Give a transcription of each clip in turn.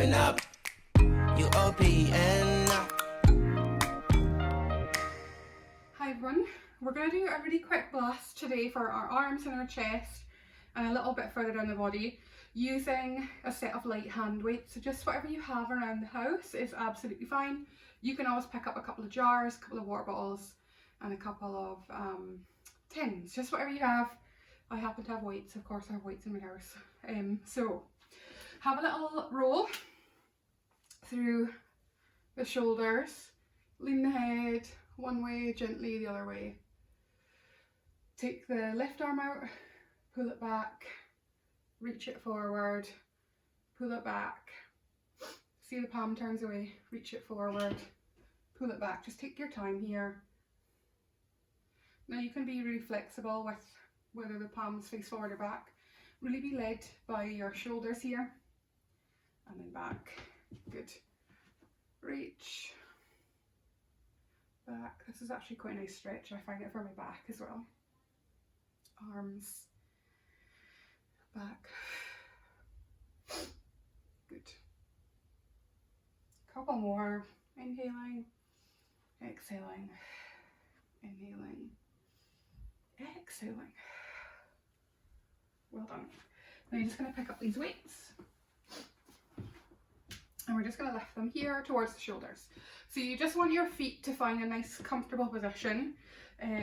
open up. You open up. Hi everyone, we're going to do a really quick blast today for our arms and our chest and a little bit further down the body using a set of light hand weights. So just whatever you have around the house is absolutely fine. You can always pick up a couple of jars, a couple of water bottles and a couple of tins, just whatever you have. I happen to have weights, of course I have weights in my house. So have a little roll through the shoulders, lean the head one way, gently the other way. Take the left arm out, pull it back, reach it forward, pull it back. See the palm turns away, reach it forward, pull it back. Just take your time here. Now you can be really flexible with whether the palms face forward or back. Really be led by your shoulders here and then back. Good. Reach. Back. This is actually quite a nice stretch. I find it for my back as well. Arms. Back. Good. Couple more. Inhaling. Exhaling. Inhaling. Exhaling. Well done. Now you're just going to pick up these weights and we're just going to lift them here towards the shoulders. So you just want your feet to find a nice comfortable position.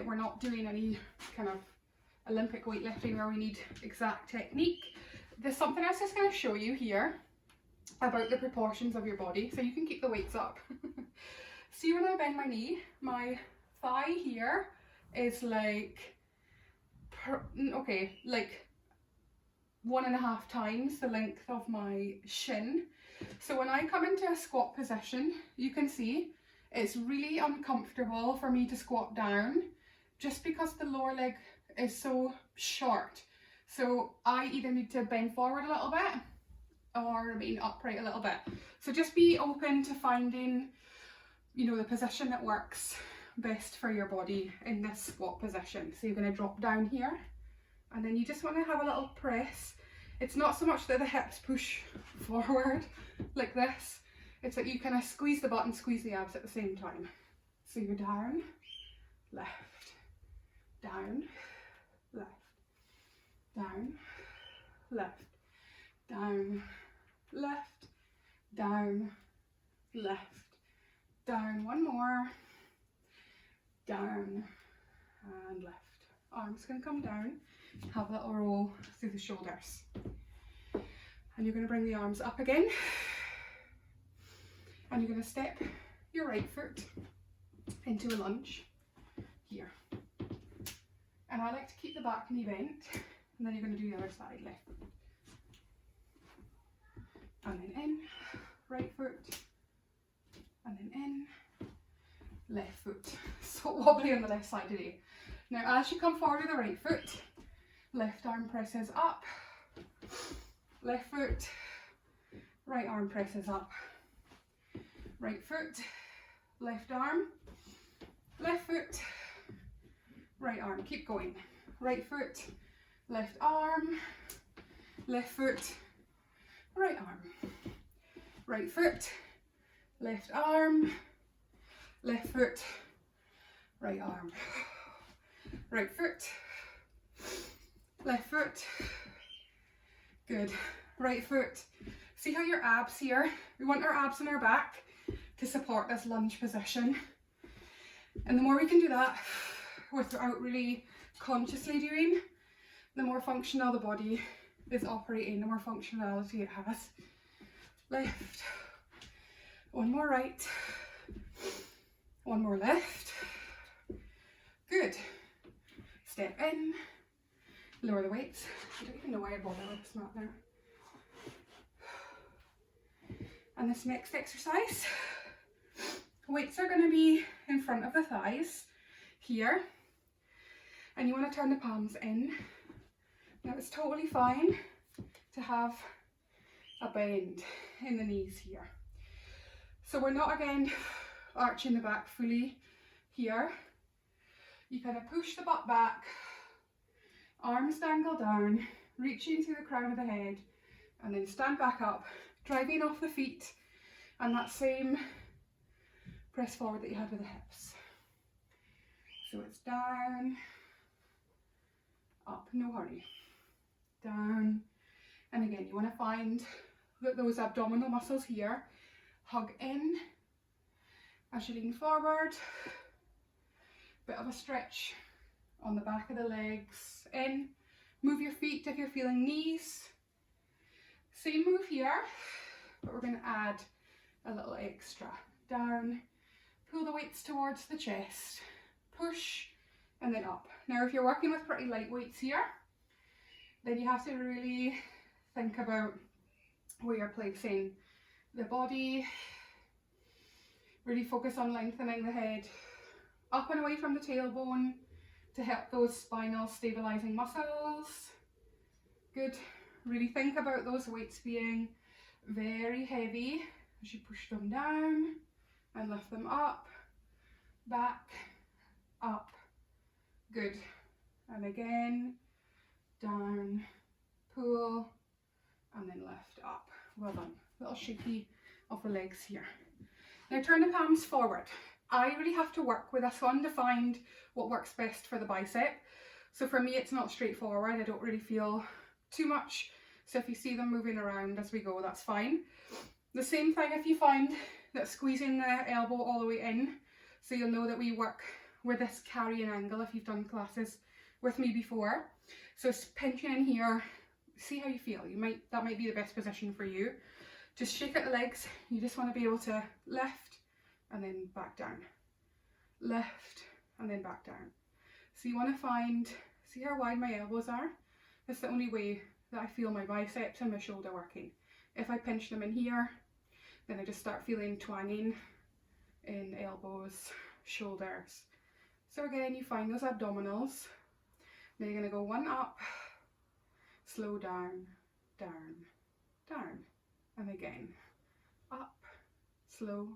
We're not doing any kind of Olympic weightlifting where we need exact technique. There's something else I'm just going to show you here about the proportions of your body so you can keep the weights up. See, when I bend my knee, my thigh here is like 1.5 times the length of my shin. So when I come into a squat position, you can see it's really uncomfortable for me to squat down just because the lower leg is so short. So I either need to bend forward a little bit or remain upright a little bit. So just be open to finding, the position that works best for your body in this squat position. So you're going to drop down here and then you just want to have a little press. It's not so much that the hips push forward like this, it's that you kind of squeeze the butt and squeeze the abs at the same time. So you're down, left, down, left, down, left, down, left, down, left, down, one more, down and left. Arms can come down, have a little roll through the shoulders. And you're going to bring the arms up again. And you're going to step your right foot into a lunge here. And I like to keep the back knee bent. And then you're going to do the other side, left foot. And then in, right foot. And then in, left foot. So wobbly on the left side today. Now as you come forward with the right foot, left arm presses up, left foot, right arm presses up, right foot, left arm, left foot, right arm, keep going, right foot, left arm, left foot, right arm, right foot, left arm, left foot, right arm, right foot, left foot, good, right foot. See how your abs here, we want our abs in our back to support this lunge position. And the more we can do that without really consciously doing, the more functional the body is operating, the more functionality it has. Left, one more right, one more left, good. Step in, lower the weights. I don't even know why I bother with this mat there. And this next exercise, weights are going to be in front of the thighs here. And you want to turn the palms in. Now it's totally fine to have a bend in the knees here. So we're not again arching the back fully here. You kind of push the butt back, arms dangle down, reaching through the crown of the head, and then stand back up, driving off the feet and that same press forward that you had with the hips. So it's down, up, no hurry, down, and again you want to find that those abdominal muscles here hug in as you lean forward, bit of a stretch on the back of the legs, in, move your feet if you're feeling knees, same move here, but we're going to add a little extra, down, pull the weights towards the chest, push, and then up. Now if you're working with pretty light weights here, then you have to really think about where you're placing the body, really focus on lengthening the head up and away from the tailbone to help those spinal stabilizing muscles. Good. Really think about those weights being very heavy as you push them down and lift them up, back, up. Good. And again, down, pull, and then lift up. Well done. Little shaky of the legs here. Now turn the palms forward. I really have to work with this one to find what works best for the bicep. So for me it's not straightforward. I don't really feel too much. So if you see them moving around as we go, that's fine. The same thing if you find that squeezing the elbow all the way in. So you'll know that we work with this carrying angle if you've done classes with me before. So pinching in here, see how you feel. That might be the best position for you. Just shake out the legs. You just want to be able to lift and then back down. Lift and then back down. So you want to find, see how wide my elbows are? That's the only way that I feel my biceps and my shoulder working. If I pinch them in here, then I just start feeling twanging in elbows, shoulders. So again, you find those abdominals. Then you're going to go one up, slow down, down, down, and again, up, slow.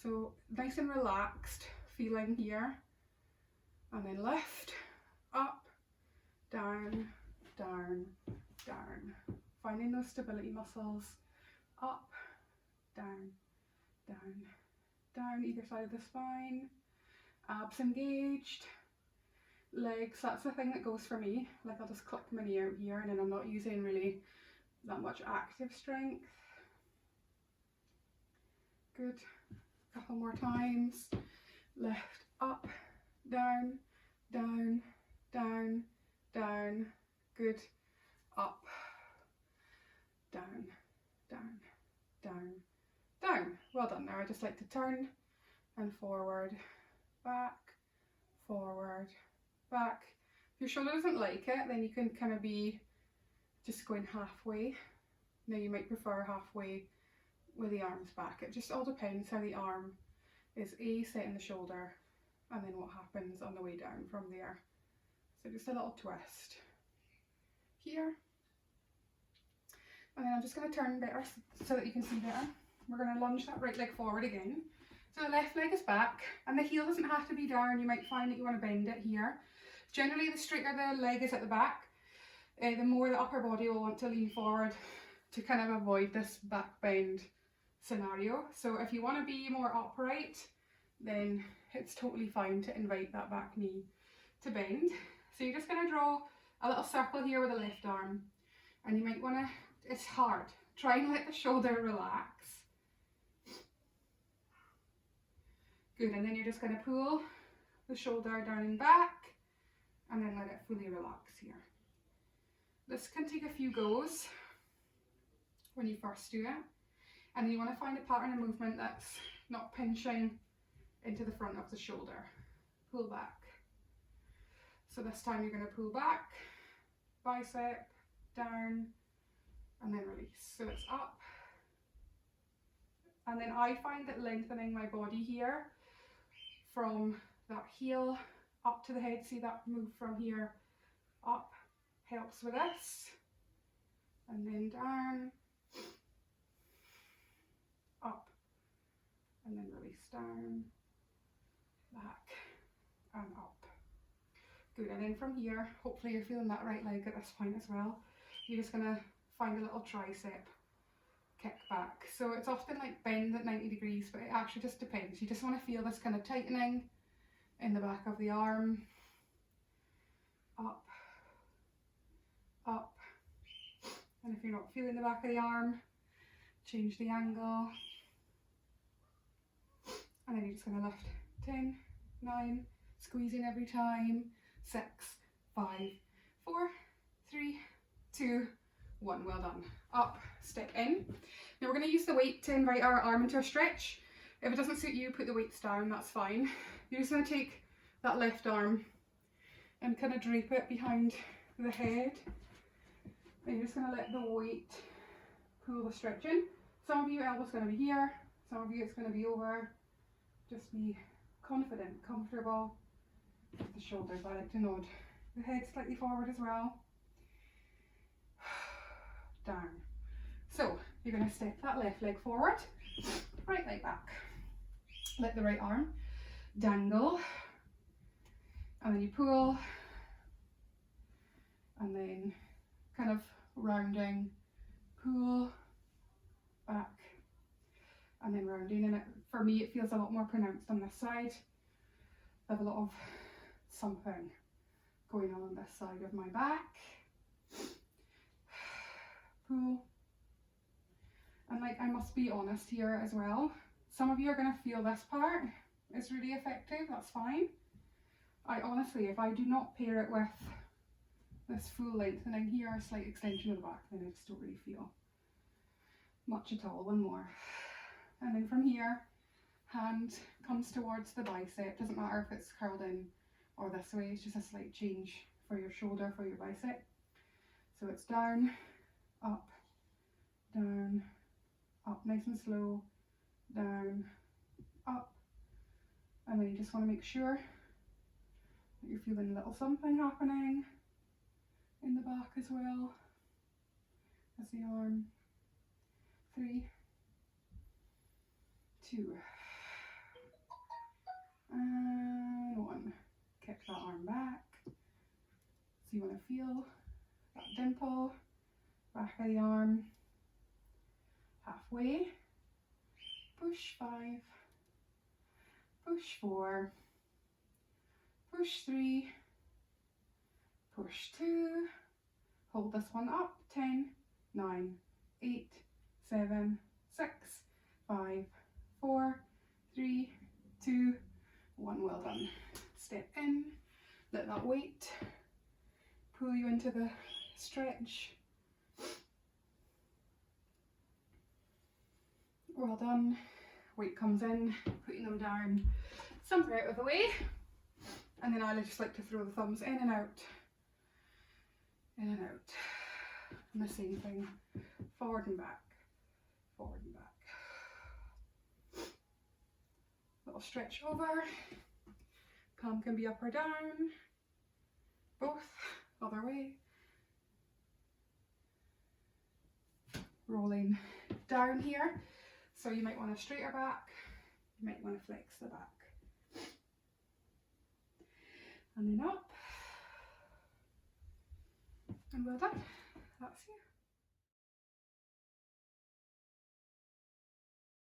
So nice and relaxed feeling here, and then lift, up, down, down, down. Finding those stability muscles, up, down, down, down either side of the spine, abs engaged, legs, that's the thing that goes for me. Like I'll just click my knee out here and then I'm not using really that much active strength. Good. Couple more times. Lift, up, down, down, down, down. Good. Up, down, down, down, down. Well done. Now I just like to turn and forward, back, forward, back. If your shoulder doesn't like it, then you can kind of be just going halfway. Now you might prefer halfway with the arms back. It just all depends how the arm is setting the shoulder and then what happens on the way down from there. So just a little twist here. And then I'm just going to turn better so that you can see better. We're going to lunge that right leg forward again. So the left leg is back and the heel doesn't have to be down. You might find that you want to bend it here. Generally the straighter the leg is at the back, the more the upper body will want to lean forward to kind of avoid this back bend scenario. So if you want to be more upright, then it's totally fine to invite that back knee to bend. So you're just going to draw a little circle here with the left arm, and you might want to, it's hard, try and let the shoulder relax. Good, and then you're just going to pull the shoulder down and back and then let it fully relax here. This can take a few goes when you first do it, and you want to find a pattern of movement that's not pinching into the front of the shoulder. Pull back. So this time you're going to pull back, bicep, down, and then release. So it's up. And then I find that lengthening my body here from that heel up to the head, see that move from here up, helps with this. And then down, up, and then release down, back, and up. Good, and then from here, hopefully you're feeling that right leg at this point as well. You're just going to find a little tricep kick back. So it's often like bend at 90 degrees, but it actually just depends. You just want to feel this kind of tightening in the back of the arm. Up, up. And if you're not feeling the back of the arm, change the angle. And then you're just going to lift 10, 9, squeezing every time. 6, 5, 4, 3, 2, 1. Well done. Up, step in. Now we're going to use the weight to invite our arm into a stretch. If it doesn't suit you, put the weights down, that's fine. You're just going to take that left arm and kind of drape it behind the head. And you're just going to let the weight pull the stretch in. Some of you, elbow's going to be here. Some of you, it's going to be over. Just be confident, comfortable with the shoulders. I like to nod the head slightly forward as well. Down. So you're going to step that left leg forward, right leg back. Let the right arm dangle, and then you pull, and then kind of rounding, pull, back, and then rounding. And for me, it feels a lot more pronounced on this side. I have a lot of something going on this side of my back. Pull. And like, I must be honest here as well. Some of you are going to feel this part is really effective, that's fine. I honestly, if I do not pair it with this full lengthening here, a slight extension of the back, then I just don't really feel much at all. One more. And then from here, hand comes towards the bicep. Doesn't matter if it's curled in or this way, it's just a slight change for your shoulder, for your bicep. So it's down, up, nice and slow, down, up. And then you just want to make sure that you're feeling a little something happening in the back as well as the arm. 3, 2, and 1. Kick that arm back. So you want to feel that dimple, back of the arm, halfway. Push 5, push 4, push 3, push 2, hold this one up. 10, 9, 8, 7, 6, 5, 4, 3, 2, 1. Well done. Step in, let that weight pull you into the stretch. Well done. Weight comes in, putting them down, somewhere out of the way. And then I just like to throw the thumbs in and out, in and out. And the same thing, forward and back, forward and back. Little stretch over. Palm can be up or down, both, other way. Rolling down here. So you might want to straighten back, you might want to flex the back. And then up. And well done. That's you.